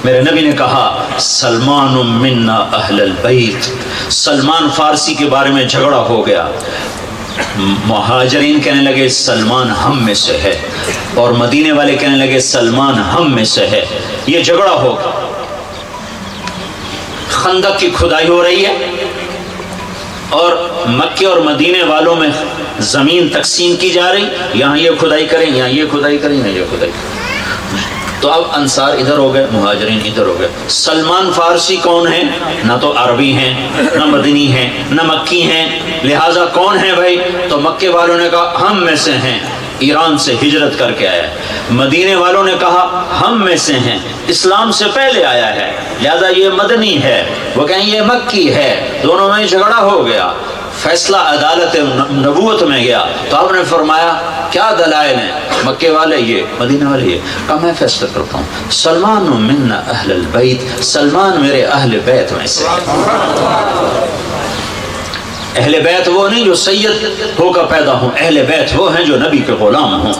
میرے نبی نے کہا سلمان منا اہل البیت، سلمان فارسی کے بارے میں جھگڑا ہو گیا، مہاجرین کہنے لگے سلمان ہم میں سے ہے، اور مدینے والے کہنے لگے سلمان ہم میں سے ہے، یہ جھگڑا ہو گیا۔ خندق کی کھدائی ہو رہی ہے اور مکے اور مدینے والوں میں زمین تقسیم کی جا رہی، یہاں یہ کھدائی کریں، یہاں یہ کھدائی کریں، یہاں یہ کھدائی کریں۔ تو اب انصار ادھر ہو گئے، مہاجرین ادھر ہو گئے۔ سلمان فارسی کون ہیں؟ نہ تو عربی ہیں، نہ مدنی ہیں، نہ مکی ہیں، لہٰذا کون ہیں بھائی؟ تو مکے والوں نے کہا ہم میں سے ہیں، ایران سے ہجرت کر کے آیا ہے۔ مدینے والوں نے کہا ہم میں سے ہیں، اسلام سے پہلے آیا ہے، لہذا یہ مدنی ہے، وہ کہیں یہ مکی ہے۔ دونوں میں جھگڑا ہو گیا، فیصلہ عدالت نبوت میں گیا۔ تو آپ نے فرمایا کیا دلائل ہیں؟ مکے والے یہ، مدینہ والے یہ۔ کہا میں فیصلہ کرتا ہوں، سلمان منا اہل البیت، سلمان میرے اہل بیت میں سے ہے۔ اہل بیت وہ نہیں جو سید ہو کر پیدا ہوں، اہل بیت وہ ہیں جو نبی کے غلام ہوں۔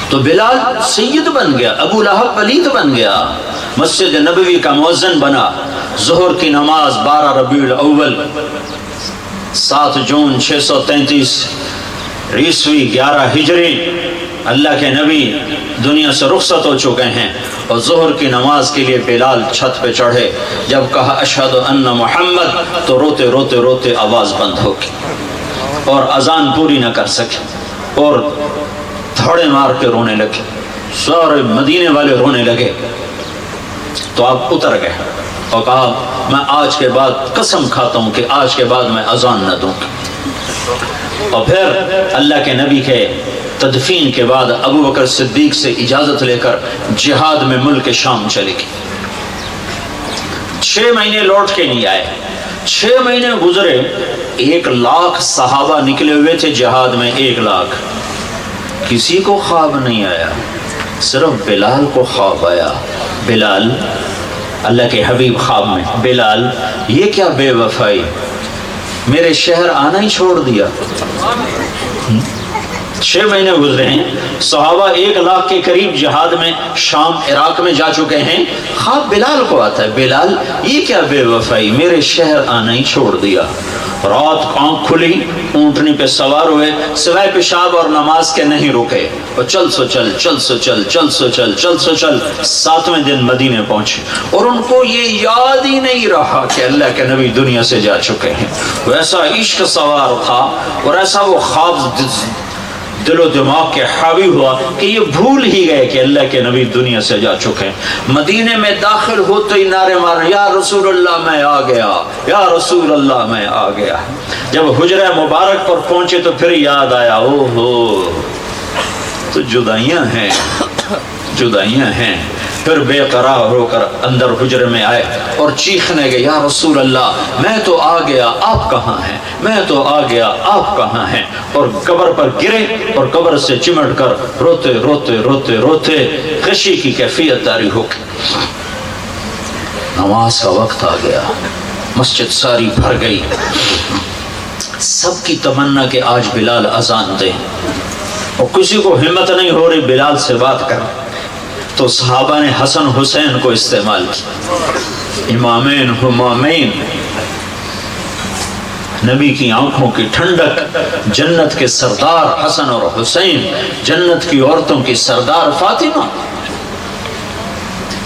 تو بلال سید بن گیا، ابو لہب پلیت بن گیا، مسجد نبوی کا مؤذن بنا۔ ظہر کی نماز 12 ربیع الاول 7 جون 633 عیسوی 11 ہجری، اللہ کے نبی دنیا سے رخصت ہو چکے ہیں، اور ظہر کی نماز کے لیے بلال چھت پہ چڑھے۔ جب کہا اشہد ان محمد، تو روتے روتے روتے آواز بند ہو گئی اور اذان پوری نہ کر سکے، اور دھڑے مار کے رونے لگے، سارے مدینے والے رونے لگے۔ تو آپ اتر گئے اور کہا میں آج کے بعد قسم کھاتا ہوں کہ آج کے بعد میں اذان نہ دوں گا۔ اور پھر اللہ کے نبی کے تدفین کے بعد ابو بکر صدیق سے اجازت لے کر جہاد میں ملک شام چلے گئے۔ 6 مہینے لوٹ کے نہیں آئے، 6 مہینے گزرے، 1 لاکھ صحابہ نکلے ہوئے تھے جہاد میں، 1 لاکھ، کسی کو خواب نہیں آیا، صرف بلال کو خواب آیا۔ بلال، اللہ کے حبیب خواب میں، بلال یہ کیا بے وفائی، میرے شہر آنا ہی چھوڑ دیا۔ 6 مہینے گزرے ہیں، صحابہ 1 لاکھ کے قریب جہاد میں شام عراق میں جا چکے ہیں، خواب بلال کو آتا ہے، بلال یہ کیا بے وفائی، میرے شہر آنا ہی چھوڑ دیا۔ رات آنکھ کھلی، اونٹنی پہ سوار ہوئے، سوائے پیشاب اور نماز کے نہیں رکے، اور چل سو چل، چل سو چل، چل سو چل، چل سو چل، 7ویں دن مدینے پہنچے، اور ان کو یہ یاد ہی نہیں رہا کہ اللہ کے نبی دنیا سے جا چکے ہیں۔ وہ ایسا عشق سوار تھا اور ایسا وہ خواب دل و دماغ کے حاوی ہوا کہ یہ بھول ہی گئے کہ اللہ کے نبی دنیا سے جا چکے ہیں۔ مدینے میں داخل ہوتے ہی نعرے مار، یا رسول اللہ میں آ گیا، یا رسول اللہ میں آ گیا۔ جب حجرہ مبارک پر پہنچے تو پھر یاد آیا، او ہو تو جدائیاں ہیں، جدائیاں ہیں۔ پھر بے قرار ہو کر اندر حجرے میں آئے اور چیخنے گئے، یا رسول اللہ میں تو آ گیا، آپ کہاں ہیں، میں تو آ گیا، آپ کہاں ہیں، اور قبر پر گرے اور قبر سے چمٹ کر روتے روتے روتے روتے خشی کی کیفیت طاری ہو گئی۔ نماز کا وقت آ گیا، مسجد ساری بھر گئی، سب کی تمنا کہ آج بلال اذان دے، اور کسی کو ہمت نہیں ہو رہی بلال سے بات کرنے۔ تو صحابہ نے حسن حسین کو استعمال کیا، امامین ہمامین، نبی کی آنکھوں کی ٹھنڈک، جنت کے سردار حسن اور حسین، جنت کی عورتوں کی سردار فاطمہ۔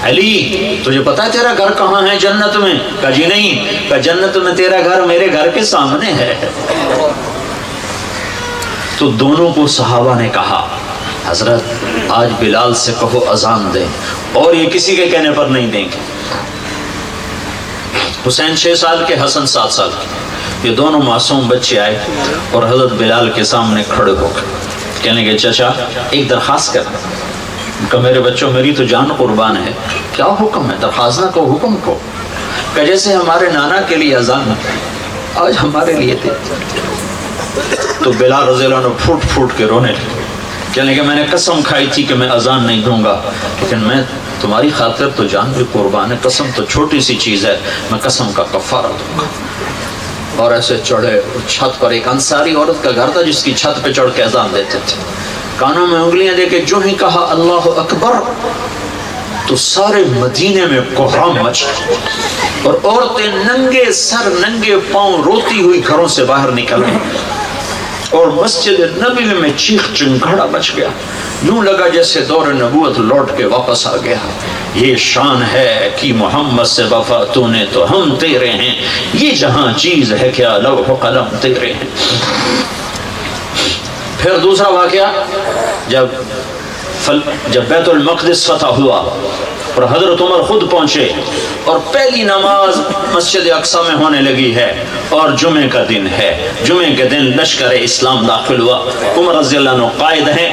علی تجھے پتا ہے تیرا گھر کہاں ہے جنت میں؟ کہا جی نہیں۔ کہا جنت میں تیرا گھر میرے گھر کے سامنے ہے۔ تو دونوں کو صحابہ نے کہا حضرت آج بلال سے کہو اذان دیں، اور یہ کسی کے کہنے پر نہیں دیں گے۔ حسین 6 سال کے، حسن 7 سال کے، یہ دونوں معصوم بچے آئے اور حضرت بلال کے سامنے کھڑے ہو گئے، کہنے کے چچا ایک درخواست کر۔ کہ میرے بچوں میری تو جان قربان ہے، کیا حکم ہے؟ درخواست نہ کو، حکم کو۔ کہ جیسے ہمارے نانا کے لیے اذان آج ہمارے لیے تھے۔ تو بلال رضی اللہ عنہ پھوٹ پھوٹ کے رونے لگے، کہنے کہ میں نے قسم کھائی تھی کہ میں اذان نہیں دوں گا، لیکن میں تمہاری خاطر تو جان بھی قربان ہے، قسم تو چھوٹی سی چیز ہے، میں قسم کا کفارہ دوں گا۔ اور ایسے چڑھے چھت پر، ایک انصاری عورت کا گھر تھا جس کی چھت پہ چڑھ کے اذان دیتے تھے۔ کانوں میں انگلیاں دے کے جو ہی کہا اللہ اکبر تو سارے مدینے میں کوہرام مچ گیا اور عورتیں ننگے سر ننگے پاؤں روتی ہوئی گھروں سے باہر نکل گئی اور مسجد نبوی میں چیخ چنگھاڑا مچ گیا. یوں لگا جیسے دور نبوت لوٹ کے واپس آ گیا. یہ شان ہے کہ محمد سے وفا تو نے تو ہم تیرے ہیں, یہ جہاں چیز ہے کیا لوح قلم تیرے ہیں. پھر دوسرا واقعہ, جب بیت المقدس فتح ہوا اور حضرت عمر خود پہنچے اور پہلی نماز مسجد اقصی میں ہونے لگی ہے اور جمعے کا دن ہے. جمعے کے دن لشکر اسلام داخل ہوا. عمر رضی اللہ عنہ قائد ہیں.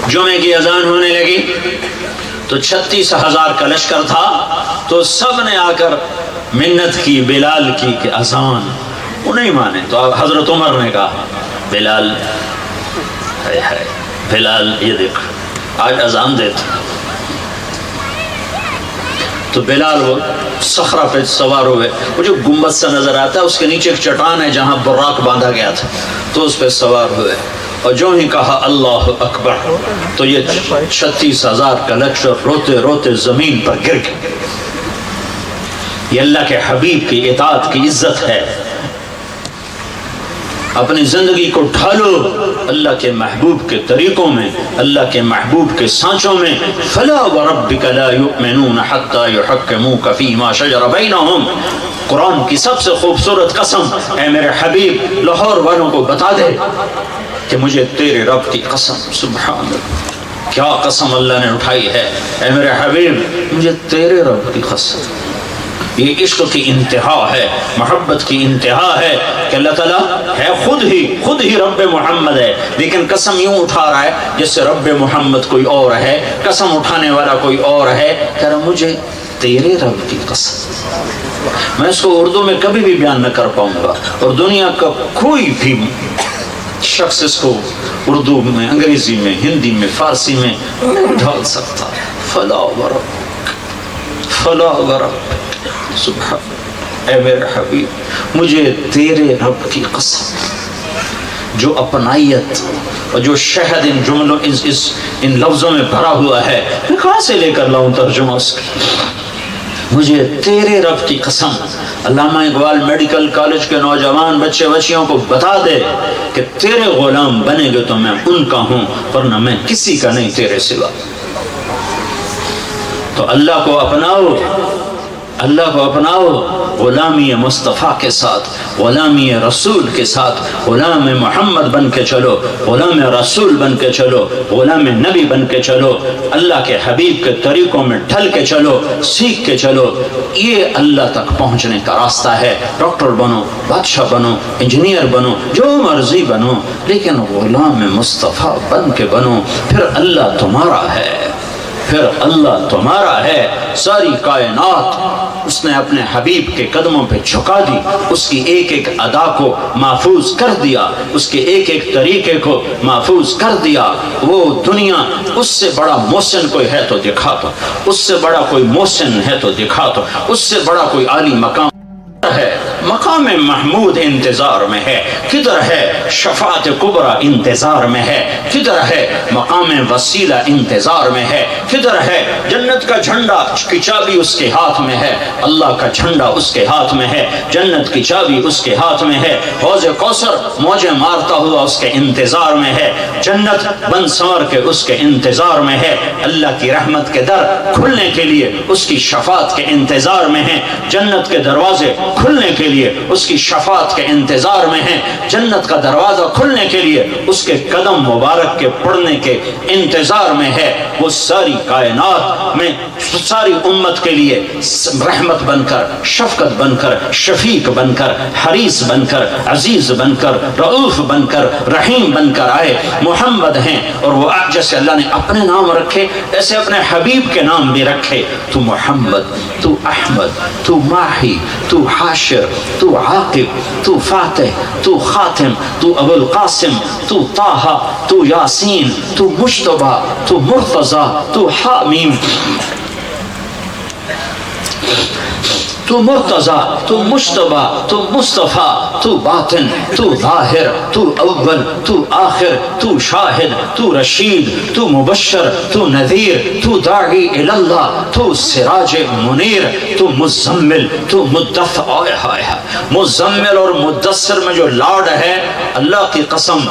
جمعے کی اذان ہونے لگی تو 36,000 کا لشکر تھا, تو سب نے آ کر منت کی بلال کی کہ اذان. وہ نہیں مانے تو حضرت عمر نے کہا بلال بلال یہ دیکھ آج اذان دیتا. تو بلال وہ صخرہ پہ سوار ہوئے, وہ جو گنبد سا نظر آتا ہے اس کے نیچے ایک چٹان ہے جہاں براق باندھا گیا تھا, تو اس پہ سوار ہوئے اور جو ہی کہا اللہ اکبر تو یہ 36,000 کا لشکر روتے روتے زمین پر گر گئے. یہ اللہ کے حبیب کی اطاعت کی عزت ہے. اپنی زندگی کو ڈھالو اللہ کے محبوب کے طریقوں میں, اللہ کے محبوب کے سانچوں میں. فلا وربک لا یؤمنون حتی یحکموک فیما شجر بینہم. قرآن کی سب سے خوبصورت قسم, اے میرے حبیب لاہور والوں کو بتا دے کہ مجھے تیرے رب کی قسم. سبحان اللہ, کیا قسم اللہ نے اٹھائی ہے. اے میرے حبیب مجھے تیرے رب کی قسم. یہ عشق کی انتہا ہے, محبت کی انتہا ہے کہ اللہ تعالیٰ ہے خود ہی رب محمد ہے, لیکن قسم یوں اٹھا رہا ہے جیسے رب محمد کوئی اور ہے, قسم اٹھانے والا کوئی اور ہے. کہہ رہا مجھے تیرے رب کی قسم. میں اس کو اردو میں کبھی بھی بیان نہ کر پاؤں گا, اور دنیا کا کوئی بھی شخص اس کو اردو میں, انگریزی میں, ہندی میں, فارسی میں نہیں ڈھال سکتا. فلا ورب فلا ورب سبحان. اے میرے حبیب مجھے تیرے رب کی قسم. جو اپنائیت اور جو شہد ان جملوں ان لفظوں میں بھرا ہوا ہے, میں کہاں سے لے کر لاؤں ترجمہ اس کا. مجھے تیرے رب کی قسم. علامہ اقبال میڈیکل کالج کے نوجوان بچے بچیوں کو بتا دے کہ تیرے غلام بنے گے تو میں ان کا ہوں, ورنہ میں کسی کا نہیں تیرے سوا. تو اللہ کو اپناؤ, اللہ کو اپناؤ. غلامی مصطفیٰ کے ساتھ, غلامی رسول کے ساتھ, غلام محمد بن کے چلو, غلام رسول بن کے چلو, غلام نبی بن کے چلو, اللہ کے حبیب کے طریقوں میں ڈھل کے چلو, سیکھ کے چلو. یہ اللہ تک پہنچنے کا راستہ ہے. ڈاکٹر بنو, بادشاہ بنو, انجینئر بنو, جو مرضی بنو, لیکن غلام مصطفیٰ بن کے بنو. پھر اللہ تمہارا ہے, پھر اللہ تمہارا ہے. ساری کائنات اس نے اپنے حبیب کے قدموں پہ جھکا دی, اس کی ایک ایک ادا کو محفوظ کر دیا, اس کے ایک ایک طریقے کو محفوظ کر دیا. وہ دنیا اس سے بڑا محسن کوئی ہے تو دکھا دو, اس سے بڑا کوئی محسن ہے تو دکھا دو, اس سے بڑا کوئی عالی مقام ہے. مقام محمود انتظار میں ہے, کدھر ہے شفاعت کبریٰ انتظار میں ہے, کدھر ہے مقام وسیلہ انتظار میں ہے, کدھر ہے جنت کا جھنڈا کی چابی اس کے ہاتھ میں ہے, اللہ کا جھنڈا اس کے ہاتھ میں ہے, جنت کی چابی اس کے ہاتھ میں ہے. حوض کوثر موجیں مارتا ہوا اس کے انتظار میں ہے, جنت بن سنور کے اس کے انتظار میں ہے, اللہ کی رحمت کے در کھلنے کے لیے اس کی شفاعت کے انتظار میں ہے, جنت کے دروازے کھلنے کے لیے اس کی شفاعت کے انتظار میں ہیں, جنت کا دروازہ کھلنے کے لیے اس کے قدم مبارک کے پڑنے کے انتظار میں ہے. وہ ساری کائنات میں ساری امت کے لیے رحمت بن کر, شفقت بن کر, شفیق بن کر, حریص بن کر, عزیز بن کر, رؤوف بن کر, رحیم بن کر آئے. محمد ہیں, اور وہ جیسے اللہ نے اپنے نام رکھے ایسے اپنے حبیب کے نام بھی رکھے. تو محمد, تو احمد, تو ماہی, تو حاشر, تو عاقب, تو فاتح, تو خاتم, تو ابو القاسم, تو طه, تو یاسین, تو مجتبی, تو مرتضی, تو حامیم, تو مرتضی، تو مشتبہ، تو مصطفیٰ، تو باطن، تو ظاہر، تو اول، تو آخر، تو شاہد، تو رشید، تو مبشر، تو نذیر، تو داعی اللہ، تو سراج منیر، تو مزمل، تو مدثر۔ مزمل اور مدثر میں جو لاڈ ہے، اللہ کی قسم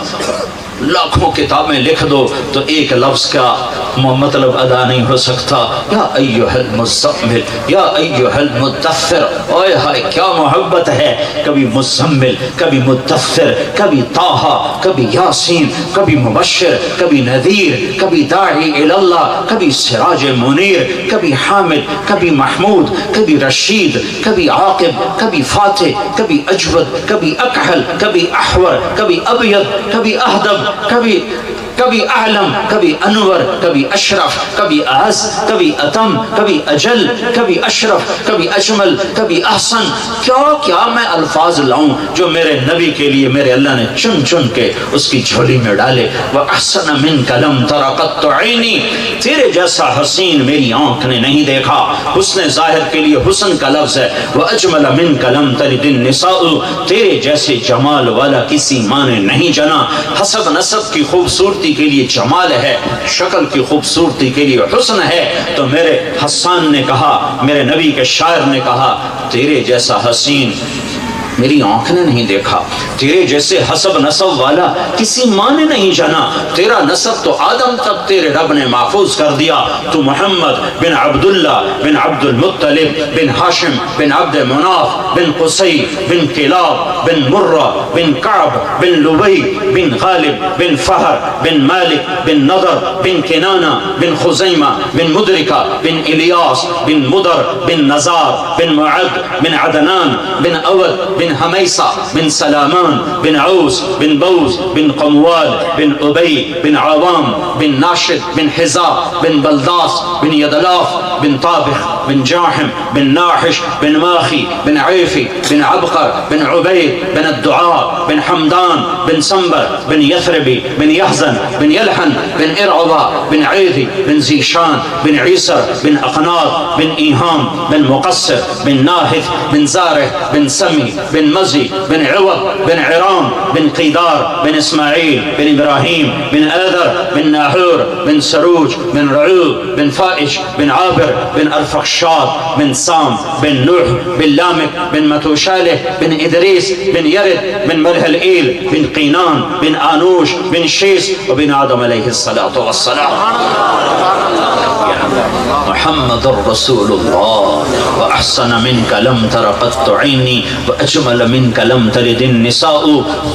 لاکھوں کتابیں لکھ دو تو ایک لفظ کا مطلب ادا نہیں ہو سکتا۔ یا ایھا المزمل، یا ایھا المدثر، اوئے ہائے کیا محبت ہے، کبھی مزمل، کبھی مدثر، کبھی طٰہٰ، کبھی یاسین، کبھی مبشر، کبھی نذیر، کبھی داعی اللہ، کبھی سراج منیر، کبھی حامد، کبھی محمود، کبھی رشید، کبھی عاقب، کبھی فاتح، کبھی اجود، کبھی اکحل، کبھی احور، کبھی ابیض، کبھی اہدب، کبھی اعلم، کبھی انور، کبھی اشرف، کبھی اعز، کبھی اتم، کبھی اجل، کبھی اشرف، کبھی اجمل، کبھی احسن۔ کیا کیا میں الفاظ لاؤں جو میرے نبی کے لیے میرے اللہ نے چن چن کے اس کی جھولی میں ڈالے۔ وَأَحْسَنَ مِنْكَ لَمْ تَرَ قَطُّ عَيْنِي، تیرے جیسا حسین میری آنکھ نے نہیں دیکھا۔ حسن ظاہر کے لیے حسن کا لفظ ہے۔ وَأَجْمَلَ مِنْكَ لَمْ تَلِدِ النِّسَاءُ، تیرے جیسے جمال والا کسی ماں نے نہیں جنا۔ حسب نسب کی خوبصورتی کے لیے جمال ہے، شکل کی خوبصورتی کے لیے حسن ہے، تو میرے حسان نے کہا، میرے نبی کے شاعر نے کہا، تیرے جیسا حسین میری آنکھ نے نہیں دیکھا، تیرے جیسے حسب نسب والا کسی ماں نے نہیں جنا۔ تیرا نسب تو آدم تک تیرے رب نے محفوظ کر دیا۔ تو محمد بن عبداللہ بن عبد المطلب بن ہاشم بن عبد مناف بن قصی بن کلاب بن مرہ بن کعب بن لبی بن غالب بن فہر بن مالک بن نضر بن کنانہ بن خزیمہ بن مدرکہ بن الیاس بن مدر بن نزار بن معد بن عدنان بن اود بن حمیسہ بن سلامان بن عوس بن بوز بن قموال بن ابی بن عوام بن ناشد بن حزا بن بلداس بن یدلاف بن طابخ بن جاحم بن ناحش بن ماخی بن عیفی بن عبقر بن عبید بن الدعاء بن حمدان بن سنبر بن یثربی بن یحزن بن یلحن بن ارعبا بن عیدی بن زیشان بن عیسر بن اقناط بن ایہام بن مقصر بن ناہف بن زارح بن سمی بن مزی بن عوض بن عرام بن قیدار بن اسماعیل بن ابراہیم بن آذر بن ناحور بن سروج بن رعوب بن فائش بن عابر بن ارفخشاد بن سام بن نوح بن لامک بن متوشالح بن ادریس بن یرد بن ملحلئیل بن قینان بن آنوش بن شیس وبن آدم علیہ الصلاة والسلام۔ محمد رسول اللہ وأحسن منك لم تر قط عيني وأجمل منك لم تلد النساء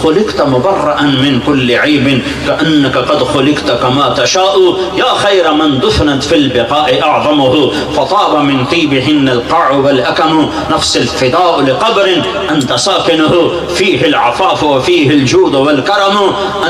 خلقت مبرأ من كل عيب كأنك قد خلقت كما تشاء يا خير من دفنت في البقاء أعظمه فطاب من طيبهن القاع والأكم نفس الفداء لقبر أنت ساكنه فيه العفاف وفيه الجود والكرم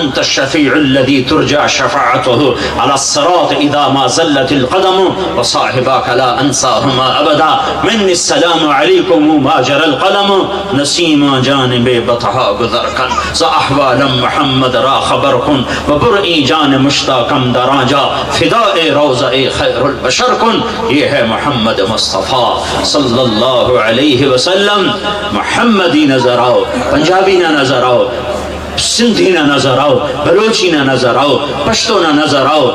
أنت الشفيع الذي ترجى شفاعته على الصراط إذا ما زلت القدم وصاحباك لا أنساهما أبدا مني السلام عليكم ما جرى القلم نسيما جانب بطحا گذر کن زاحوالا محمد را خبر کن وبرئی جان مشتاقم دراجا فداء روضہ خیر البشر کن۔ یہ ہے محمد مصطفیٰ صلی اللہ علیہ وسلم۔ محمدی نظر آؤ، پنجابی نہ نظر آؤ، سندھی نہ نظر آؤ، بلوچی نہ نظر آؤ، پشتو نہ نظر آؤ،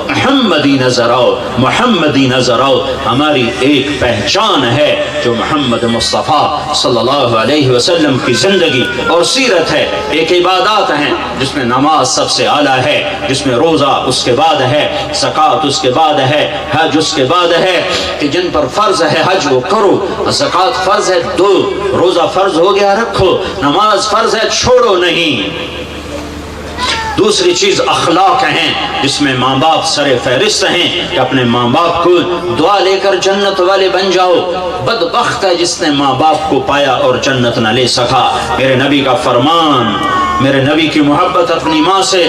محمدی نظر آؤ، محمدی نظر آؤ۔ ہماری ایک پہچان ہے جو محمد مصطفیٰ صلی اللہ علیہ وسلم کی زندگی اور سیرت ہے۔ ایک عبادات ہیں جس میں نماز سب سے اعلیٰ ہے، جس میں روزہ اس کے بعد ہے، زکوٰۃ اس کے بعد ہے، حج اس کے بعد ہے، کہ جن پر فرض ہے حج وہ کرو، زکوٰۃ فرض ہے دو، روزہ فرض ہو گیا رکھو، نماز فرض ہے چھوڑو نہیں۔ دوسری چیز اخلاق ہیں جس میں ماں باپ سر فہرست ہیں کہ اپنے ماں باپ کو دعا لے کر جنت والے بن جاؤ۔ بدبخت ہے جس نے ماں باپ کو پایا اور جنت نہ لے سکا۔ میرے نبی کا فرمان، میرے نبی کی محبت اپنی ماں سے،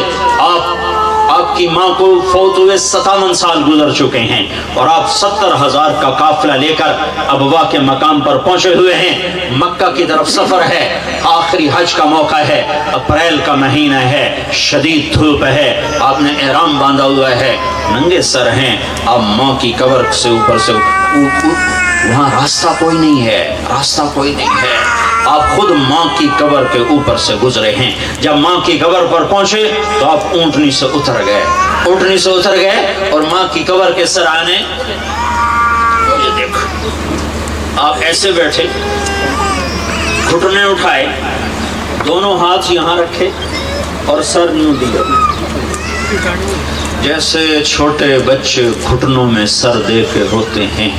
آپ کی ماں کو فوت ہوئے 57 سال گزر چکے ہیں اور آپ 70,000 کا قافلہ لے کر ابوا کے مقام پر پہنچے ہوئے ہیں۔ مکہ کی طرف سفر ہے، آخری حج کا موقع ہے، اپریل کا مہینہ ہے، شدید دھوپ ہے، آپ نے احرام باندھا ہوا ہے، ننگے سر ہیں، آپ ماں کی قبر سے اوپر سے وہاں راستہ کوئی نہیں ہے، راستہ کوئی نہیں ہے، آپ خود ماں کی قبر کے اوپر سے گزرے ہیں۔ جب ماں کی قبر پر پہنچے تو آپ اونٹنی سے اتر گئے، اونٹنی سے اتر گئے اور ماں کی قبر کے سرانے یہ دیکھو، آپ ایسے بیٹھے، گھٹنے اٹھائے، دونوں ہاتھ یہاں رکھے اور سر یوں دیا، جیسے چھوٹے بچے گھٹنوں میں سر دے کے روتے ہیں،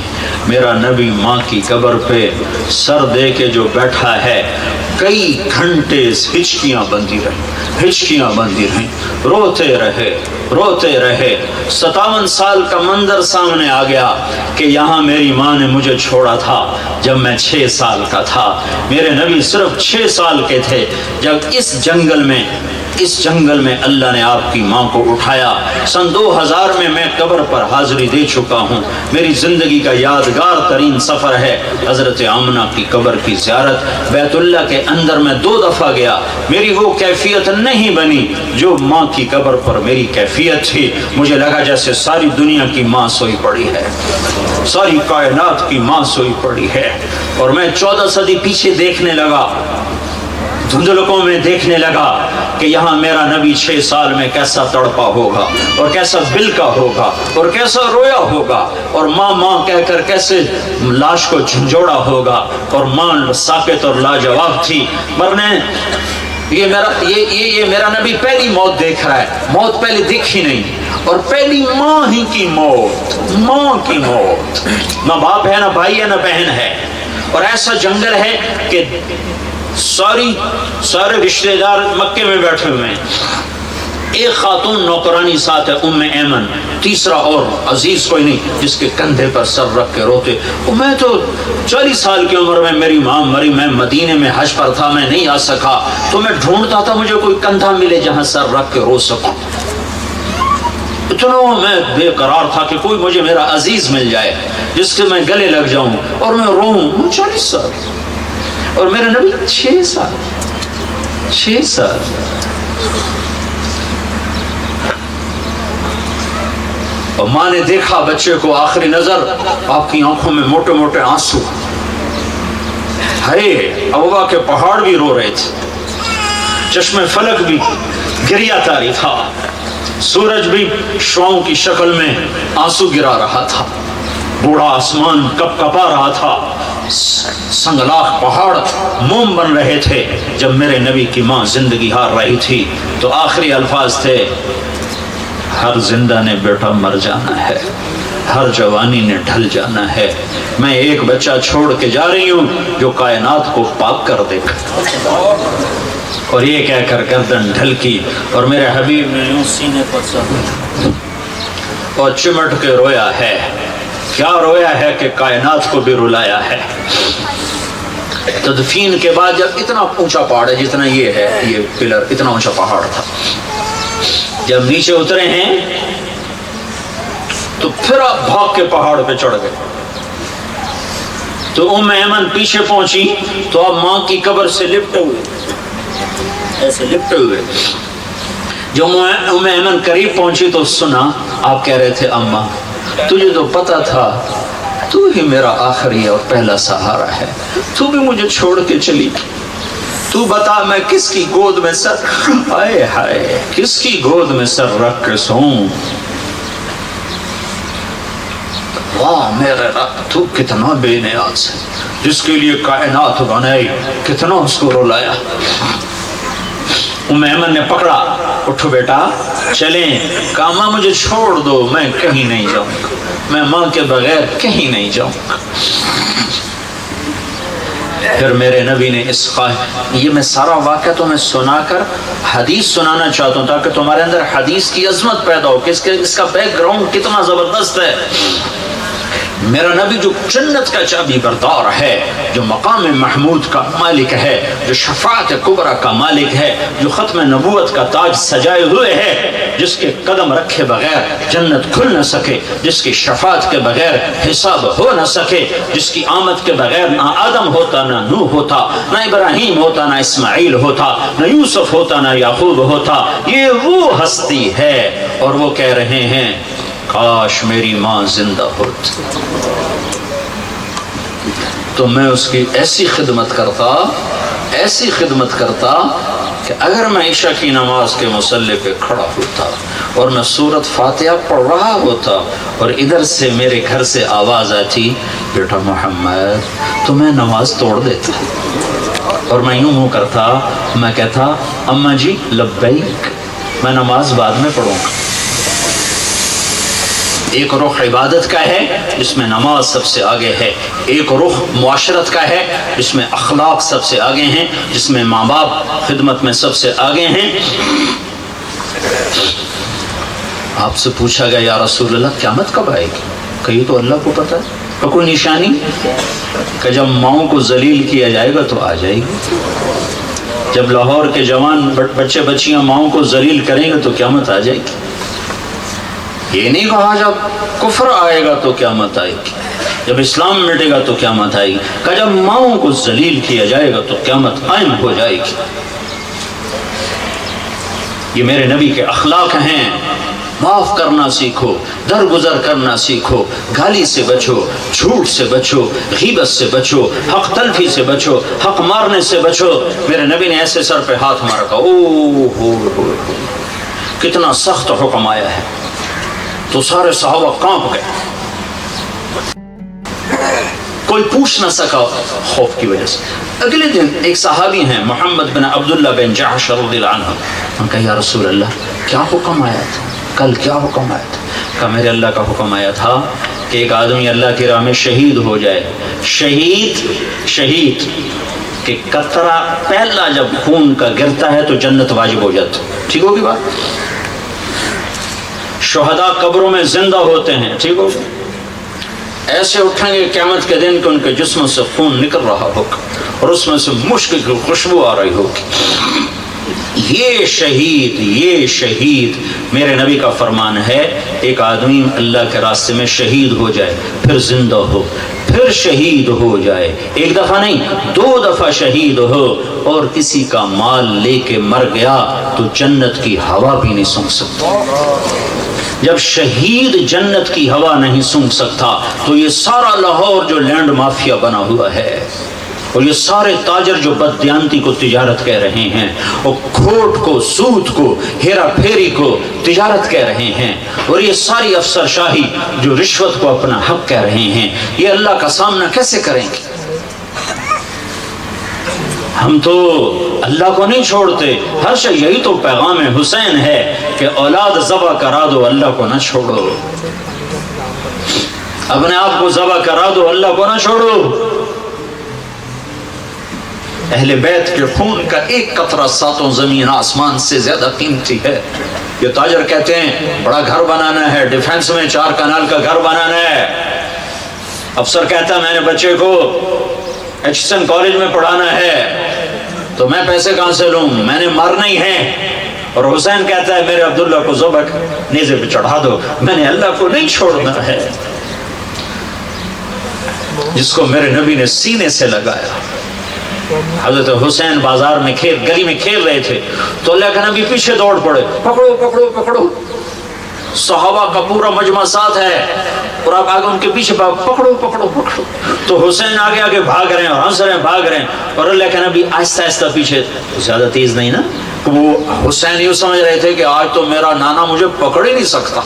میرا نبی ماں کی قبر پہ سر دے کے جو بیٹھا ہے، کئی گھنٹے ہچکیاں بندی رہیں، ہچکیاں بندی رہیں، روتے رہے، روتے رہے۔ 57 سال کا منظر سامنے آ گیا کہ یہاں میری ماں نے مجھے چھوڑا تھا جب میں 6 سال کا تھا، میرے نبی صرف 6 سال کے تھے جب اس جنگل میں اللہ نے آپ کی ماں کو اٹھایا۔ سن 2000 میں میں قبر پر حاضری دے چکا ہوں، میری زندگی کا یادگار ترین سفر ہے حضرت آمنہ کی قبر کی زیارت۔ بیت اللہ کے اندر میں 2 دفعہ گیا، میری وہ کیفیت نہیں بنی جو ماں کی قبر پر میری کیفیت تھی، مجھے لگا جیسے ساری دنیا کی ماں سوئی پڑی ہے، ساری کائنات کی ماں سوئی پڑی ہے، اور میں 14 صدی پیچھے دیکھنے لگا، دھندلکوں میں دیکھنے لگا کہ یہاں میرا نبی 6 سال میں کیسا تڑپا ہوگا اور کیسا بلکا ہوگا اور کیسا رویا ہوگا، اور ماں ماں کہہ کر کیسے لاش کو جھنجھوڑا ہوگا، اور ماں ساکت اور لاجواب تھی۔ مرنے یہ میرا نبی پہلی موت دیکھ رہا ہے، موت پہلے دیکھی نہیں، اور پہلی ماں ہی کی موت، ماں کی موت، نہ باپ ہے، نہ بھائی ہے، نہ بہن ہے، اور ایسا جنگل ہے کہ سارے رشتہ دار مکے میں بیٹھے ہوئے ہیں، ایک خاتون نوکرانی ساتھ ہے، ام ایمن، تیسرا اور عزیز کوئی نہیں جس کے کندھے پر سر رکھ کے روتے۔ میں تو 40 سال کی عمر میں میری ماں مری، میں مدینے میں حج پر تھا، میں نہیں آ سکا، تو میں ڈھونڈتا تھا مجھے کوئی کندھا ملے جہاں سر رکھ کے رو سکوں، اتنا میں بے قرار تھا کہ کوئی مجھے میرا عزیز مل جائے جس سے میں گلے لگ جاؤں اور میں روؤں۔ 40 سال اور میرا نبی 6 سال، 6 سال۔ اور ماں نے دیکھا بچے کو، آخری نظر، آپ کی آنکھوں میں موٹے موٹے آنسو، ہائے، ابوا کے پہاڑ بھی رو رہے تھے، چشمے فلک بھی گریا تاری تھا، سورج بھی شعاؤں کی شکل میں آنسو گرا رہا تھا، بوڑھا آسمان کپ کپا رہا تھا، سنگلاخ پہاڑ موم بن رہے تھے جب میرے نبی کی ماں زندگی ہار رہی تھی۔ تو آخری الفاظ تھے، ہر زندہ نے بیٹا مر جانا ہے، ہر جوانی نے ڈھل جانا ہے، میں ایک بچہ چھوڑ کے جا رہی ہوں جو کائنات کو پاک کر دے گا۔ اور یہ کہہ کر گردن ڈھلکی اور میرے حبیب نے یوں سینے پر سر اور چمٹ کے رویا ہے۔ کیا رویا ہے کہ کائنات کو بھی رلایا ہے۔ تدفین کے بعد جب اتنا اونچا پہاڑ ہے جتنا یہ ہے، یہ پلر اتنا اونچا پہاڑ تھا، جب نیچے اترے ہیں تو پھر آپ بھاگ کے پہاڑ پہ چڑھ گئے۔ تو ام ایمن پیچھے پہنچی تو آپ ماں کی قبر سے لپٹے ہوئے، ایسے لپٹے ہوئے۔ جب ام ایمن قریب پہنچی تو سنا آپ کہہ رہے تھے، اماں تجھے تو پتا تھا تو ہی میرا آخری اور پہلا سہارا ہے، تو بھی مجھے چھوڑ کے چلی، تو بتا میں کس کی گود میں سر، ہائے ہائے، کس کی گود میں سر رکھ کے سوں۔ واہ میرے رب، تو کتنا بے نیاز ہے، جس کے لیے کائنات بنائی، کتنا اس کو رلایا۔ ام ایمن نے پکڑا، اٹھو بیٹا چلیں، کہا ماں مجھے چھوڑ دو، میں کہیں نہیں جاؤں گا، میں ماں کے بغیر کہیں نہیں جاؤں گا۔ پھر میرے نبی نے یہ میں سارا واقعہ تمہیں سنا کر حدیث سنانا چاہتا ہوں تاکہ تمہارے اندر حدیث کی عظمت پیدا ہو کہ اس کا بیک گراؤنڈ کتنا زبردست ہے۔ میرا نبی جو جنت کا چابی بردار ہے، جو مقام محمود کا مالک ہے، جو شفاعت کبریٰ کا مالک ہے، جو ختم نبوت کا تاج سجائے ہوئے ہے، جس کے قدم رکھے بغیر جنت کھل نہ سکے، جس کی شفاعت کے بغیر حساب ہو نہ سکے، جس کی آمد کے بغیر نہ آدم ہوتا، نہ نوح ہوتا، نہ ابراہیم ہوتا، نہ اسماعیل ہوتا، نہ یوسف ہوتا، نہ یعقوب ہوتا، یہ وہ ہستی ہے۔ اور وہ کہہ رہے ہیں کاش میری ماں زندہ ہوتی، تو میں اس کی ایسی خدمت کرتا کہ اگر میں عشاء کی نماز کے مصلی پہ کھڑا ہوتا اور میں سورۃ فاتحہ پڑھ رہا ہوتا اور ادھر سے میرے گھر سے آواز آتی بیٹا محمد، تو میں نماز توڑ دیتا اور میں یوں منہ کرتا، میں کہتا اماں جی لبیک، میں نماز بعد میں پڑھوں گا۔ ایک رخ عبادت کا ہے جس میں نماز سب سے آگے ہے، ایک رخ معاشرت کا ہے جس میں اخلاق سب سے آگے ہیں، جس میں ماں باپ خدمت میں سب سے آگے ہیں۔ آپ سے پوچھا گیا یا رسول اللہ قیامت کب آئے گی؟ کہیے تو اللہ کو پتہ ہے، تو کوئی نشانی کہ جب ماؤں کو ذلیل کیا جائے گا تو آ جائے گی۔ جب لاہور کے جوان بچے بچیاں ماؤں کو ذلیل کریں گے تو قیامت آ جائے گی۔ یہ نہیں کہا جب کفر آئے گا تو قیامت آئے گی، جب اسلام مٹے گا تو قیامت آئے گی، کہ جب ماؤں کو ذلیل کیا جائے گا تو قیامت قائم ہو جائے گی۔ یہ میرے نبی کے اخلاق ہیں۔ معاف کرنا سیکھو، درگزر کرنا سیکھو، گالی سے بچو، جھوٹ سے بچو، غیبت سے بچو، حق تلفی سے بچو، حق مارنے سے بچو۔ میرے نبی نے ایسے سر پہ ہاتھ مارا تھا، او ہو کتنا سخت حکم آیا ہے، تو سارے صحابہ کانپ گئے، کوئی پوچھ نہ سکا خوف کی وجہ سے۔ اگلے دن ایک صحابی ہیں محمد بن عبداللہ بن جحش رضی اللہ عنہ، ان کا یا رسول اللہ کیا حکم آیا تھا؟ کل کیا حکم آیا تھا؟ کہ میرے اللہ کا حکم آیا تھا کہ ایک آدمی اللہ کی راہ میں شہید ہو جائے۔ شہید کہ قطرہ پہلا جب خون کا گرتا ہے تو جنت واجب ہو جاتی، ٹھیک ہوگی بات؟ شہداء قبروں میں زندہ ہوتے ہیں، ٹھیک ہو، ایسے اٹھیں گے قیامت کے دن کہ ان کے جسم سے خون نکل رہا ہوگا اور اس میں سے مشک کی خوشبو آ رہی ہوگی۔ یہ شہید میرے نبی کا فرمان ہے، ایک آدمی اللہ کے راستے میں شہید ہو جائے، پھر زندہ ہو، پھر شہید ہو جائے، ایک دفعہ نہیں 2 دفعہ شہید ہو اور کسی کا مال لے کے مر گیا تو جنت کی ہوا بھی نہیں سونگھ سکتا۔ جب شہید جنت کی ہوا نہیں سونگھ سکتا تو یہ سارا لاہور جو لینڈ مافیا بنا ہوا ہے اور یہ سارے تاجر جو بددیانتی کو تجارت کہہ رہے ہیں اور کھوٹ کو، سود کو، ہیرا پھیری کو تجارت کہہ رہے ہیں اور یہ ساری افسر شاہی جو رشوت کو اپنا حق کہہ رہے ہیں، یہ اللہ کا سامنا کیسے کریں گے؟ ہم تو اللہ کو نہیں چھوڑتے، ہر شے یہی تو پیغام حسین ہے کہ اولاد ذبح کرا دو اللہ کو نہ چھوڑو، اپنے آپ کو ذبح کرا دو اللہ کو نہ چھوڑو۔ اہل بیت کے خون کا ایک قطرہ 7 زمین آسمان سے زیادہ قیمتی ہے۔ یہ تاجر کہتے ہیں بڑا گھر بنانا ہے، ڈیفنس میں 4 کنال کا گھر بنانا ہے، افسر کہتا ہے میں نے بچے کو ایچسن کالج میں پڑھانا ہے تو میں پیسے کہاں سے لوں، میں نے مرنا ہی ہے، اور حسین کہتا ہے میرے عبداللہ کو ذبح نیزے پہ چڑھا دو، میں نے اللہ کو نہیں چھوڑنا ہے۔ جس کو میرے نبی نے سینے سے لگایا۔ حضرت حسین بازار میں گلی میں کھیل رہے تھے تو اللہ کے نبی پیچھے دوڑ پڑے، پکڑو پکڑو پکڑو، صحابہ کا پورا مجمع ساتھ ہے اور آپ آگے ان کے پیچھے پکڑو پکڑو پکڑو، تو حسین آگے آگے بھاگ رہے ہیں اور ہنس رہے ہیں، بھاگ رہے ہیں، اور اللہ کے نبی آہستہ آہستہ پیچھے، زیادہ تیز نہیں نا، وہ حسین یوں سمجھ رہے تھے کہ آج تو میرا نانا مجھے پکڑ ہی نہیں سکتا،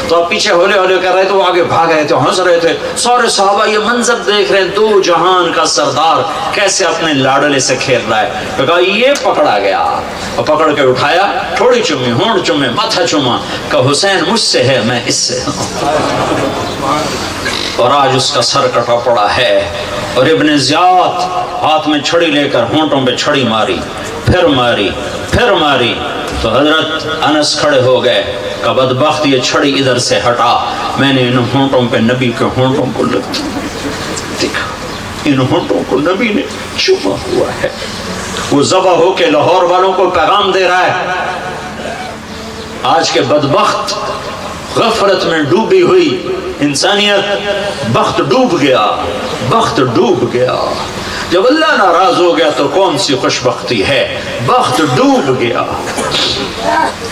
تو آپ پیچھے ہولے ہولے کر رہے تھے، وہ آگے بھاگ رہے تھے، ہنس رہے تھے، سارے صحابہ یہ منظر دیکھ رہے ہیں، 2 جہان کا سردار کیسے اپنے لاڈلے سے کھیل رہا ہے، تو کہا یہ پکڑا گیا، اور پکڑ کے اٹھایا، تھوڑی چومی، ہونٹ چومے، ماتھا چوما، کہ حسین مجھ سے ہے میں اس سے ہوں، اور آج اس کا سر کٹا پڑا ہے۔ اور ابن زیاد ہاتھ میں چھڑی لے کر ہونٹوں پہ چھڑی ماری، پھر ماری، پھر ماری، تو حضرت انس کھڑے ہو گئے کہ بدبخت یہ چھڑی ادھر سے ہٹا، میں نے ان ہونٹوں پہ نبی کے ہونٹوں کو لگ دیکھا، ان ہونٹوں کو نبی نے چوما ہوا ہے۔ وہ ذبح ہو کے لاہور والوں کو پیغام دے رہا ہے، آج کے بدبخت غفلت میں ڈوبی ہوئی انسانیت، بخت ڈوب گیا، بخت ڈوب گیا۔ جب اللہ ناراض ہو گیا تو کون سی خوش بختی ہے، بخت ڈوب گیا۔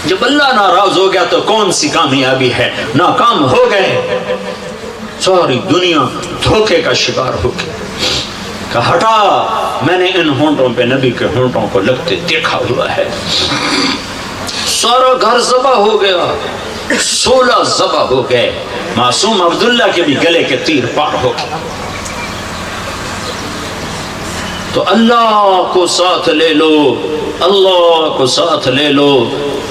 جب اللہ ناراض ہو گیا تو کون سی کامیابی ہے، ناکام ہو گئے، ساری دنیا دھوکے کا شکار ہو گئی۔ کہ ہٹا، میں نے ان ہونٹوں پہ نبی کے ہونٹوں کو لگتے دیکھا ہوا ہے۔ سارا گھر ذبح ہو گیا، 16 ذبح ہو گئے، معصوم عبداللہ کے بھی گلے کے تیر پار ہو گئے۔ تو اللہ کو ساتھ لے لو، اللہ کو ساتھ لے لو،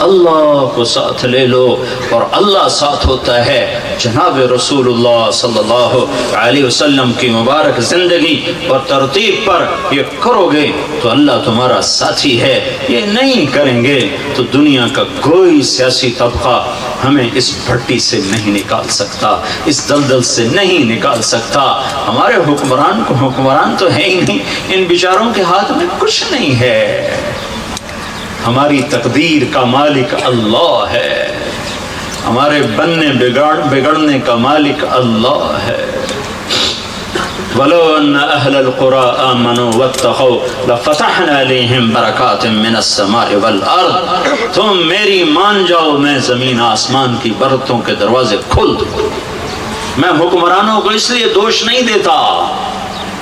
اللہ کو ساتھ لے لو، اور اللہ ساتھ ہوتا ہے جناب رسول اللہ صلی اللہ علیہ وسلم کی مبارک زندگی اور ترتیب پر یہ کرو گے تو اللہ تمہارا ساتھی ہے۔ یہ نہیں کریں گے تو دنیا کا کوئی سیاسی طبقہ ہمیں اس بھٹی سے نہیں نکال سکتا، اس دلدل سے نہیں نکال سکتا۔ ہمارے حکمران تو ہے ہی نہیں، ان بیچاروں کے ہاتھ میں کچھ نہیں ہے۔ ہماری تقدیر کا مالک اللہ ہے، ہمارے بننے بگڑنے کا مالک اللہ ہے۔ وَلَوْ أَنَّ أَهْلَ الْقُرَىٰ آمَنُوا وَاتَّقَوْا لَفَتَحْنَا عَلَيْهِمْ بَرَكَاتٍ مِّنَ السَّمَاءِ وَالْأَرْضِ۔ تم میری مان جاؤ، میں زمین آسمان کی برتوں کے دروازے کھول دوں۔ میں حکمرانوں کو اس لیے دوش نہیں دیتا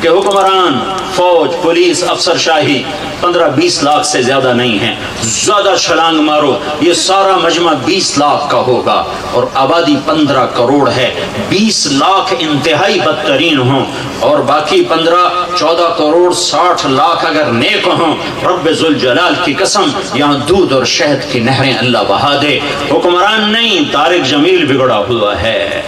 کہ حکمران، فوج، پولیس، افسر شاہی 15-20 لاکھ سے زیادہ نہیں ہیں، زیادہ چھلانگ مارو، یہ سارا مجمع 20 لاکھ کا ہوگا اور آبادی 15 کروڑ ہے، 20 لاکھ انتہائی بدترین ہوں اور باقی 15-14 کروڑ 60 لاکھ اگر نیک ہوں، رب ذوالجلال کی قسم یہاں دودھ اور شہد کی نہریں اللہ بہا دے۔ حکمران نہیں، طارق جمیل بگڑا ہوا ہے،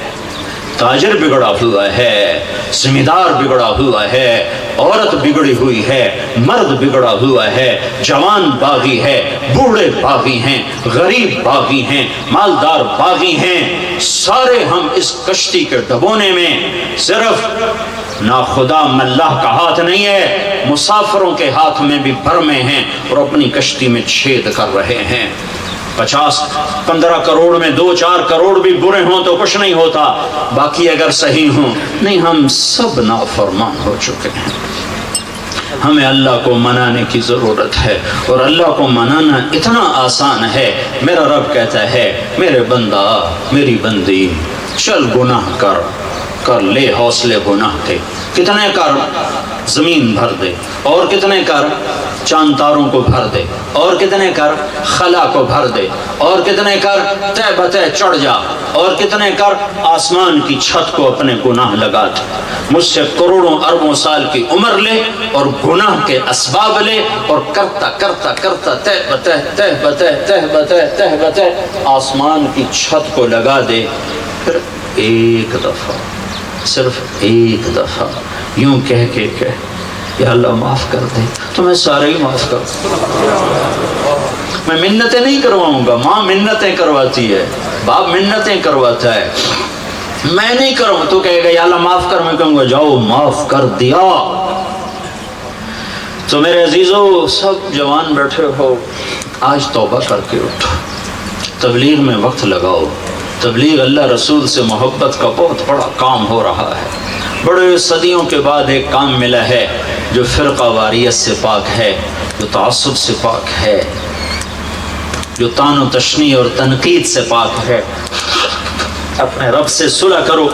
تاجر بگڑا ہوا ہے، زمیندار بگڑا ہوا ہے، عورت بگڑی ہوئی ہے، مرد بگڑا ہوا ہے، جوان باغی ہے، بوڑھے باغی ہیں، غریب باغی ہیں، مالدار باغی ہیں۔ سارے ہم اس کشتی کے ڈبونے میں، صرف ناخدا ملاح کا ہاتھ نہیں ہے، مسافروں کے ہاتھ میں بھی بھرمے ہیں اور اپنی کشتی میں چھید کر رہے ہیں۔ 50-15 کروڑ میں 2-4 کروڑ بھی برے ہوں تو کچھ نہیں ہوتا، باقی اگر صحیح ہوں نہیں، ہم سب نافرمان ہو چکے ہیں۔ ہمیں اللہ کو منانے کی ضرورت ہے اور اللہ کو منانا اتنا آسان ہے۔ میرا رب کہتا ہے، میرے بندہ، میری بندی، چل گناہ کر لے حوصلے گناہ کے، کتنے کر، زمین بھر دے، اور کتنے کر، چاند تاروں کو بھر دے، اور کتنے کر، خلا کو بھر دے، اور کتنے کر، تہ بتہ چڑھ جا، اور کتنے کر، آسمان کی چھت کو اپنے گناہ لگا دے، مجھ سے کروڑوں اربوں سال کی عمر لے اور گناہ کے اسباب لے، اور کرتا کرتا کرتا تہ بتہ تہ بتہ تہ بتہ تہ بتہ آسمان کی چھت کو لگا دے۔ پھر ایک دفعہ، صرف ایک دفعہ یوں کہہ کے کہ یا اللہ معاف کر دے، تو میں سارے ہی معاف کر دوں۔ میں منتیں نہیں کرواؤں گا، ماں منتیں کرواتی ہے، باپ منتیں کرواتا ہے، میں نہیں کروں۔ تو کہے گا یا اللہ معاف کر، میں کہوں گا جاؤ معاف کر دیا۔ تو میرے عزیزو، سب جوان بیٹھے ہو، آج توبہ کر کے اٹھو، تبلیغ میں وقت لگاؤ۔ تبلیغ اللہ رسول سے محبت کا بہت بڑا کام ہو رہا ہے۔ بڑے صدیوں کے بعد ایک کام ملا ہے جو فرقہ واریت سے پاک ہے، جو تعصب سے پاک ہے، جو طعن و تشنیع اور تنقید سے پاک ہے۔ اپنے رب سے صلح کرو،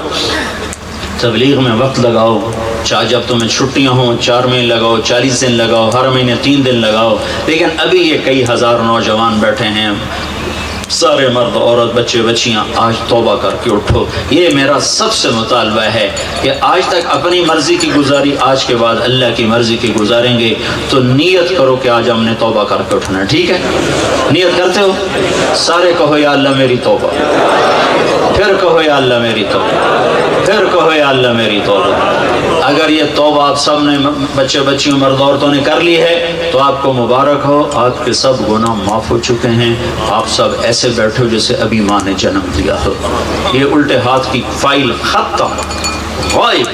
تبلیغ میں وقت لگاؤ، چاہے جب تمہیں چھٹیاں ہوں 4 مہینے لگاؤ، 40 دن لگاؤ، ہر مہینے 3 دن لگاؤ، لیکن ابھی یہ کئی ہزار نوجوان بیٹھے ہیں، سارے مرد، عورت، بچے بچیاں، آج توبہ کر کے اٹھو۔ یہ میرا سب سے مطالبہ ہے کہ آج تک اپنی مرضی کی گزاری، آج کے بعد اللہ کی مرضی کی گزاریں گے، تو نیت کرو کہ آج ہم نے توبہ کر کے اٹھنا ہے، ٹھیک ہے؟ نیت کرتے ہو؟ سارے کہو یا اللہ میری توبہ، پھر کہو یا اللہ میری توبہ، پھر کہو یا اللہ میری توبہ۔ اگر یہ توبہ آپ سب نے، بچے بچیوں، مرد عورتوں نے کر لی ہے تو آپ کو مبارک ہو، آپ کے سب گناہ معاف ہو چکے ہیں۔ آپ سب ایسے بیٹھو جیسے ابھی ماں نے جنم دیا ہو۔ یہ الٹے ہاتھ کی فائل ختم، غائب،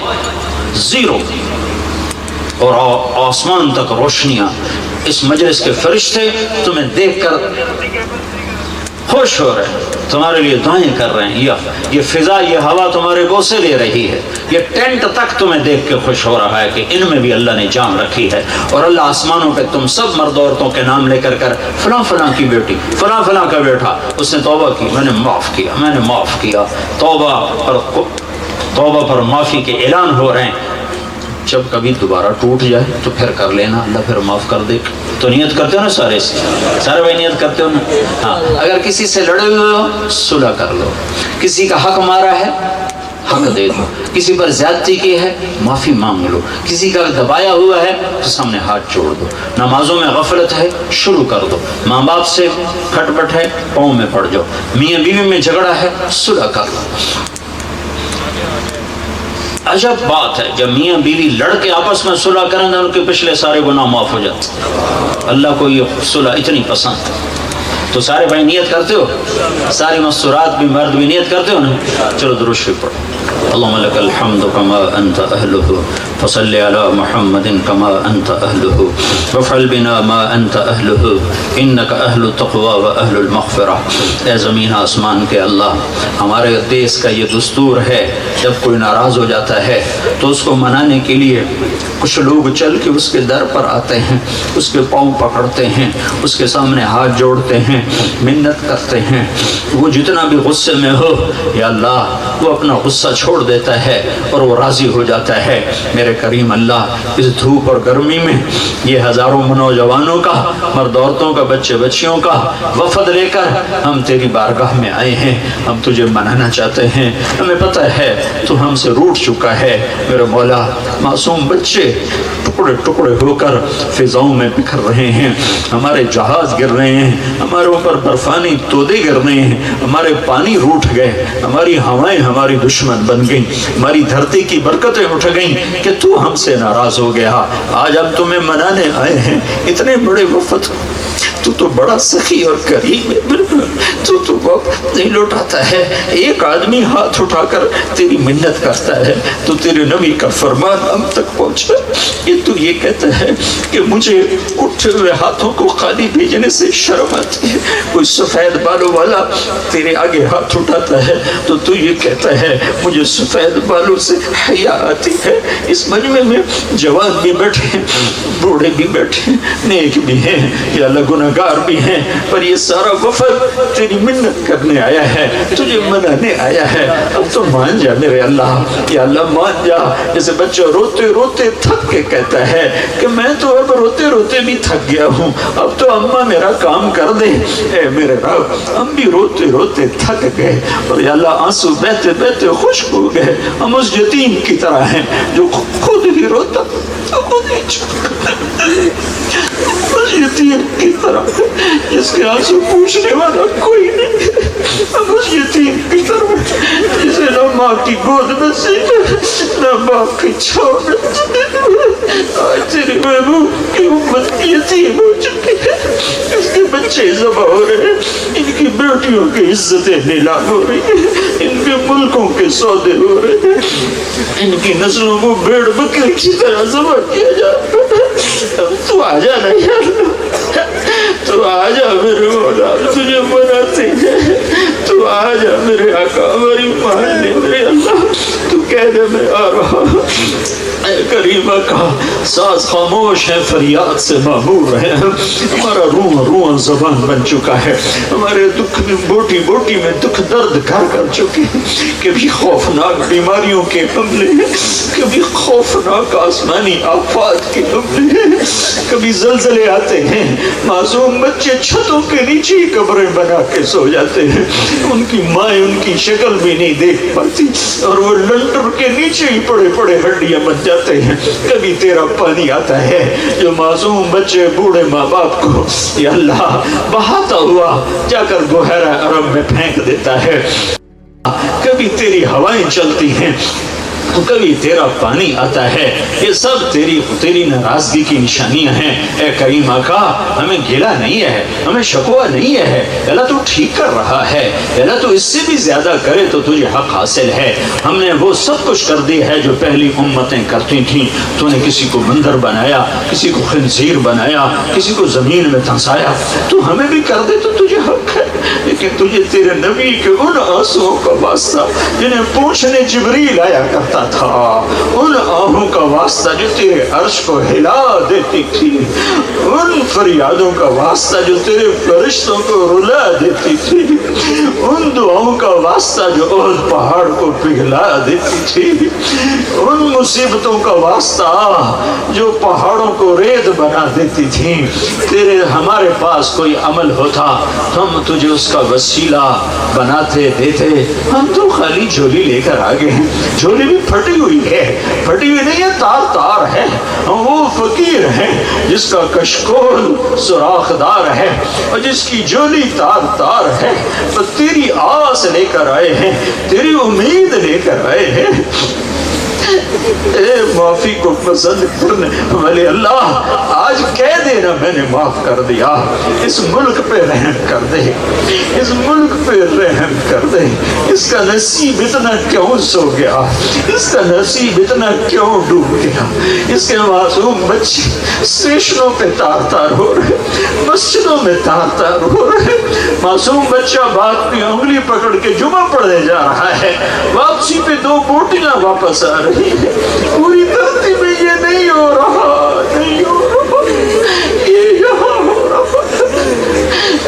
زیرو، اور آسمان تک روشنیاں۔ اس مجلس کے فرشتے تمہیں دیکھ کر خوش ہو رہے ہیں، تمہارے لیے دعائیں کر رہے ہیں، یہ فضا، یہ ہوا تمہارے بوسے لے رہی ہے، یہ ٹینٹ تک تمہیں دیکھ کے خوش ہو رہا ہے کہ ان میں بھی اللہ نے جان رکھی ہے۔ اور اللہ آسمانوں پہ تم سب مرد عورتوں کے نام لے کر فلاں فلاں کی بیٹی، فلاں فلاں کا بیٹا، اس نے توبہ کی، میں نے معاف کیا، میں نے معاف کیا۔ توبہ پر معافی کے اعلان ہو رہے ہیں۔ جب کبھی دوبارہ ٹوٹ جائے تو پھر کر لینا، اللہ پھر معاف کر دے۔ تو نیت کرتے ہو نا سارے بھائی نیت کرتے ہو نا؟ ہاں، اگر کسی سے لڑے ہوئے ہو صلح کر لو، کسی کا حق مارا ہے حق دے دو، کسی پر زیادتی کی ہے معافی مانگ لو، کسی کا دبایا ہوا ہے تو سامنے ہاتھ چھوڑ دو، نمازوں میں غفلت ہے شروع کر دو، ماں باپ سے کھٹ پٹ ہے پاؤں میں پڑ جاؤ، میاں بیوی میں جھگڑا ہے صلح کر لو۔ عجب بات ہے جب میاں بیوی لڑ کے آپس میں صلح کریں تو ان کے پچھلے سارے گناہ معاف ہو جاتے، اللہ کو یہ صلح اتنی پسند ہے۔ تو سارے بھائی نیت کرتے ہو؟ ساری مستورات بھی مرد بھی نیت کرتے ہو نا؟ چلو درود شریف پڑھو۔ اللهم لك الحمد كما أنت أهله فصل على محمد كما أنت أهله وافعل بنا ما أنت أهله إنك أهل التقوى وأهل المغفرة۔ اے زمین آسمان کے اللہ، ہمارے دیس کا یہ دستور ہے جب کوئی ناراض ہو جاتا ہے تو اس کو منانے کے لیے کچھ لوگ چل کے اس کے در پر آتے ہیں، اس کے پاؤں پکڑتے ہیں، اس کے سامنے ہاتھ جوڑتے ہیں، منت کرتے ہیں۔ وہ جتنا بھی غصے میں ہو یا اللہ وہ اپنا غصہ چھوڑ دیتا ہے اور وہ راضی ہو جاتا ہے۔ میرے کریم اللہ، اس دھوپ اور گرمی میں یہ ہزاروں نوجوانوں کا، مرد عورتوں کا، بچے بچیوں کا وفد لے کر ہم تیری بارگاہ میں آئے ہیں، ہم تجھے منانا چاہتے ہیں۔ ہمیں پتہ ہے تو ہم سے روٹھ چکا ہے میرے مولا، معصوم بچے ٹکڑے ٹکڑے ہو کر فضاؤں میں بکھر رہے ہیں، ہمارے جہاز گر رہے ہیں، ہمارے اوپر برفانی تودے گر رہے ہیں، ہمارے پانی روٹھ گئے، ہماری ہوائیں ہماری دشمن بن گئیں، ہماری دھرتی کی برکتیں اٹھ گئیں کہ تو ہم سے ناراض ہو گیا۔ آج ہم تمہیں منانے آئے ہیں، اتنے بڑے وفد، تو بڑا سخی اور کریم ہے، تو وقت نہیں لوٹاتا ہے۔ ایک آدمی ہاتھ اٹھا کر تیری منت کرتا ہے تو تیرے نبی کا فرمان ہم تک پہنچا کہ تو یہ کہتا ہے کہ مجھے اٹھے ہوئے ہاتھوں کو خالی بھیجنے سے شرم آتی ہے۔ کوئی سفید بالوں والا تیرے آگے ہاتھ اٹھاتا ہے تو یہ کہتا ہے مجھے سفید بالوں سے حیا آتی ہے۔ اس مجمع میں جوان بھی بیٹھے ہیں، بوڑھے بھی بیٹھے ہیں، نیک بھی ہیں یا اللہ گناہگار بھی ہیں، پر یہ سارا وفد تیری منت کرنے آیا ہے، تجھے منانے آیا ہے۔ اب تو مان جا میرے اللہ، یا اللہ مان جا۔ جیسے بچہ روتے روتے تھک کے کہتا ہے کہ میں تو اب روتے روتے بھی تھک گیا ہوں، اب تو اماں میرا کام کر دے۔ اے میرے رب، ہم بھی روتے روتے تھک گئے اور یا اللہ آنسو بہتے بہتے خشک ہو گئے۔ ہم اس یتیم کی طرح ہیں جو خود ہی روتا خود ہی چھوڑتا، اس یتیم کی طرح جس کے آنسو پوچھنے والا کوئی نہیں، ہم اس یتیم کی طرح جسے نہ ماں کی گود نصیب ہے نہ باپ کی چھاؤ نصیب ہے۔ آج تیری محبوب کی امت یتیم ہو چکی ہے، اس کے بچے ذبح ہو رہے ہیں، ان کی بیٹیوں کی عزتیں نیلام ہو رہی ہیں، ان کے ملکوں کے سودے ہو رہے ہیں، ان کی نسلوں کو بھیڑ بکری کی طرح ذبح کیا جا رہا ہے۔ تو آ جا نا یا اللہ، تو آ جا میرے مولا، تجھے مناتے ہیں، تو آ جا میرے آقا، ہماری مان لے میرے اللہ، تو کہہ دے میں آ رہا ہوں۔ اے کریم آقا، ساز خاموش ہے، فریاد سے معمور ہے، ہمارا روح روح زبان بن چکا ہے، ہمارے دکھ میں بوٹی بوٹی میں دکھ درد گھر کر چکے ہیں، کبھی خوفناک بیماریوں کے حملے ہیں، کبھی خوفناک آسمانی آفات کے حملے ہیں، کبھی زلزلے آتے ہیں، معصوم بچے چھتوں کے نیچے قبریں بنا کے سو جاتے ہیں، ان کی مائیں ان کی شکل بھی نہیں دیکھ پاتی اور وہ لنٹر کے نیچے ہی پڑے پڑے ہڈیاں بن جاتے ہیں۔ کبھی تیرا پانی آتا ہے جو معصوم بچے بوڑھے ماں باپ کو یا اللہ بہاتا ہوا جا کر بحیرہ عرب میں پھینک دیتا ہے، کبھی تیری ہوائیں چلتی ہیں، کبھی تیرا پانی آتا ہے، یہ سب تیری ناراضگی کی نشانیاں ہیں۔ اے کریم آقا، ہمیں گلہ نہیں ہے، ہمیں شکوہ نہیں ہے، اللہ تو ٹھیک کر رہا ہے، اللہ تو اس سے بھی زیادہ کرے تو تجھے حق حاصل ہے۔ ہم نے وہ سب کچھ کر دی ہے جو پہلی امتیں کرتی تھیں، تو نے کسی کو بندر بنایا، کسی کو خنزیر بنایا، کسی کو زمین میں دھنسایا، تو ہمیں بھی کر دے تو تجھے حق ہے۔ لیکن تجھے تیرے نبی کے ان آنسوؤں کا واسطہ جنہیں پوچھنے جبریل آیا کرتا تھا، ان آہوں کا واسطہ جو تیرے عرش کو ہلا دیتی تھی، ان فریادوں کا واسطہ جو تیرے فرشتوں کو رلا دیتی تھی، ان دعاؤں کا واسطہ جو احد پہاڑ کو پگھلا دیتی تھی، ان مصیبتوں کا واسطہ جو پہاڑوں کو ریت بنا دیتی تھی، تیرے ہمارے پاس کوئی عمل ہوتا ہم تجھے اس کا وسیلہ بناتے دیتے، ہم تو خالی جھولی لے کر آگے ہیں، جھولی بھی پھٹی ہوئی ہے، پھٹی ہوئی نہیں ہے، تار تار ہے، ہم وہ فقیر ہیں جس کا کشکول سوراخ دار ہے اور جس کی جھولی تار تار ہے، تو تیری آس لے کر آئے ہیں، تیری امید لے کر آئے ہیں، اے معافی کو پسند کرنے والے اللہ، آج کہہ دینا میں نے معاف کر دیا، اس ملک پہ رحم کر دے، اس ملک پہ رحم کر دے، اس کا نصیب اتنا کیوں سو گیا، اس کا نصیب اتنا کیوں ڈوب گیا، اس کے معصوم بچے اسٹیشنوں پہ تار تار ہو رہے، مسجدوں میں تار تار ہو رہے، معصوم بچہ باپ کی انگلی پکڑ کے جمعہ پڑھنے جا رہا ہے، واپسی پہ 2 بوٹیاں واپس آ رہی، پوری دھرتی میں یہ نہیں ہو رہا، نہیں ہو رہا، یہ یہاں ہو رہا۔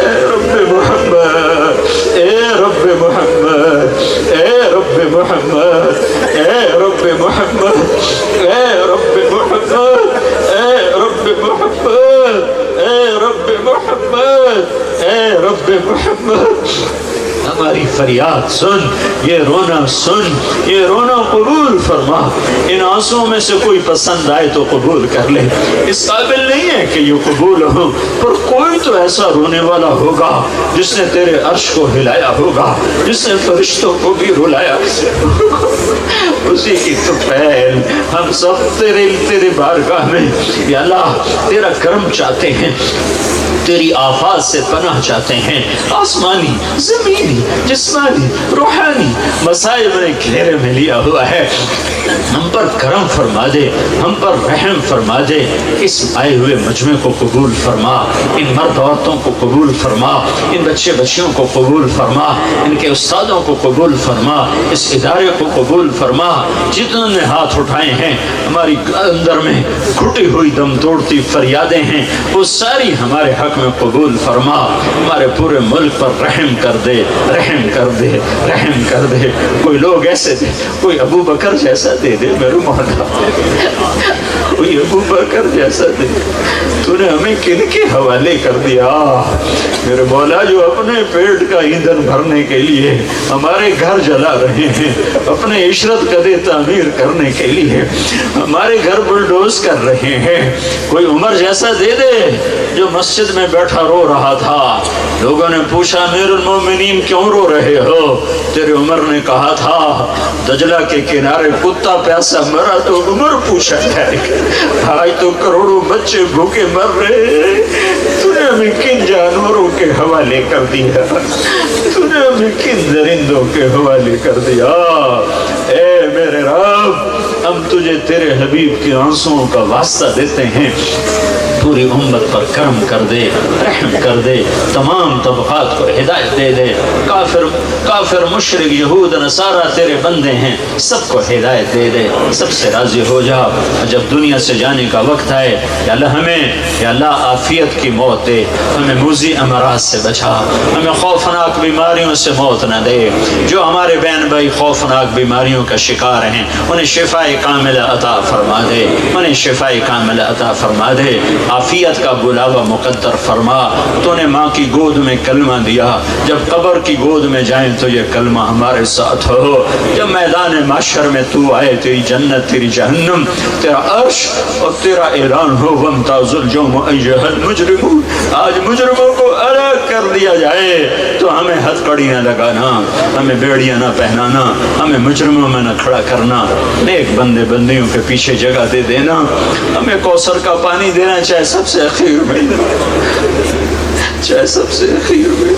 اے رب محمد، اے رب محمد، اے رب محمد، اے رب محمد، اے رب محمد، اے رب محمد، اے رب محمد، اے رب محمد، ہماری فریاد سن، یہ رونا سن، یہ رونا قبول فرما، ان آنسوں میں سے کوئی پسند آئے تو قبول کر لے، اس قابل نہیں ہے کہ یہ قبول ہو، پر کوئی تو ایسا رونے والا ہوگا جس نے تیرے عرش کو ہلایا ہوگا، جس نے فرشتوں کو بھی رلایا ہوگا، اسی کی تو پہل ہم سب تیرے بارگاہ میں یا اللہ تیرا کرم چاہتے ہیں، تیری آفات سے پناہ چاہتے ہیں، آسمانی، زمینی، جسمانی، روحانی مصائب نے گھیرے میں لیا ہوا ہے، ہم پر کرم فرما دے، ہم پر رحم فرما دے، اس آئے ہوئے مجمع کو قبول فرما، ان مرد عورتوں کو قبول فرما، ان بچے بچیوں کو قبول فرما، ان کے استادوں کو قبول فرما، اس ادارے کو قبول فرما، جتنوں نے ہاتھ اٹھائے ہیں، ہماری اندر میں گھٹی ہوئی دم توڑتی فریادیں ہیں، وہ ساری ہمارے حق میں قبول فرما، ہمارے پورے ملک پر رحم کر دے، رحم کر دے، رحم کر دے، کوئی لوگ ایسے دے، کوئی ابو بکر جیسا دے دے میرے مولا، کوئی ابو بکر جیسا دے، تو نے ہمیں کن کے حوالے کر دیا میرے مولا، جو اپنے پیٹ کا ایندھن بھرنے کے لیے ہمارے گھر جلا رہے ہیں، اپنے عشرت قدے تعمیر کرنے کے لیے ہمارے گھر بلڈوز کر رہے ہیں، کوئی عمر جیسا دے دے جو مسجد میں بیٹھا رو رہا تھا، لوگوں نے پوچھا امیر المومنین کیوں رو رہے ہو، تیرے عمر نے کہا تھا دجلہ کے کنارے کتا پیاسا مرا تو عمر پوچھا جائے گا، آج تو کروڑوں بچے بھوکے مر رہے، تو نے ہمیں کن جانوروں کے حوالے کر دیا، تو نے ہمیں کن درندوں کے حوالے کر دیا، اے میرے رب ہم تجھے تیرے حبیب کی آنسوؤں کا واسطہ دیتے ہیں، پوری امت پر کرم کر دے، رحم کر دے، تمام طبقات کو ہدایت دے دے، کافر مشرک یہود نصارہ تیرے بندے ہیں، سب کو ہدایت دے دے، سب سے راضی ہو جا، جب دنیا سے جانے کا وقت آئے یا اللہ ہمیں یا اللہ عافیت کی موت دے، ہمیں موذی امراض سے بچا، ہمیں خوفناک بیماریوں سے موت نہ دے، جو ہمارے بہن بھائی خوفناک بیماریوں کا شکار ہیں انہیں شفاء کاملہ عطا فرما دے، انہیں شفاء کاملہ عطا فرما دے، عافیت کا بلاوا مقدر فرما، تو نے ماں کی گود میں کلمہ دیا، جب قبر کی گود میں جائیں تو یہ کلمہ ہمارے ساتھ ہو، جب میدان محشر میں تو آئے تیری جنت تیری جہنم تیرا عرش اور تیرا اعلان ہو وامتاز اليوم ایھا المجرمون، آج مجرموں کو الگ کر دیا جائے، تو ہمیں ہتھ کڑی نہ لگانا، ہمیں بیڑیاں نہ پہنانا، ہمیں مجرموں میں نہ کھڑا کرنا، نیک بندے بندیوں کے پیچھے جگہ دے دینا، ہمیں کوثر کا پانی دینا، چاہے سب سے اخیر میں، چاہے سب سے اخیر میں،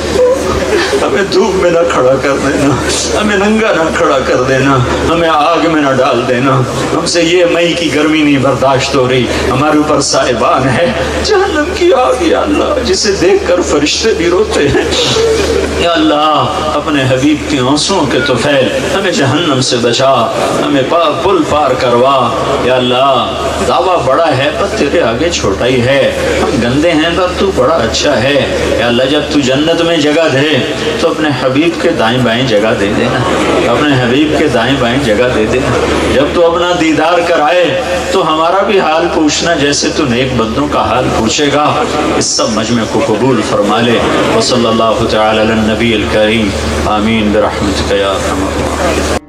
ہمیں دھوپ میں نہ کھڑا کر دینا، ہمیں ننگا نہ کھڑا کر دینا، ہمیں آگ میں نہ ڈال دینا، ہم سے یہ مئی کی گرمی نہیں برداشت ہو رہی، ہمارے اوپر سائبان ہے جہنم کی آگ یا اللہ، جسے دیکھ کر فرشتے بھی روتے ہیں، یا اللہ اپنے حبیب کی آنسوؤں کے طفیل ہمیں جہنم سے بچا، ہمیں پل پار کروا۔ یا اللہ دعویٰ بڑا ہے پر تیرے آگے چھوٹا ہی ہے، ہم گندے ہیں پر تو بڑا اچھا ہے۔ یا اللہ جب تو جنت میں جگہ دے تو اپنے حبیب کے دائیں بائیں جگہ دے دینا، اپنے حبیب کے دائیں بائیں جگہ دے دینا۔ جب تو اپنا دیدار کرائے تو ہمارا بھی حال پوچھنا جیسے تو نیک بندوں کا حال پوچھے گا۔ اس سب مجمع کو قبول فرما لے۔ وصلی اللہ تعالی علی النبی الکریم، آمین برحمتک یا ارحم الراحمین۔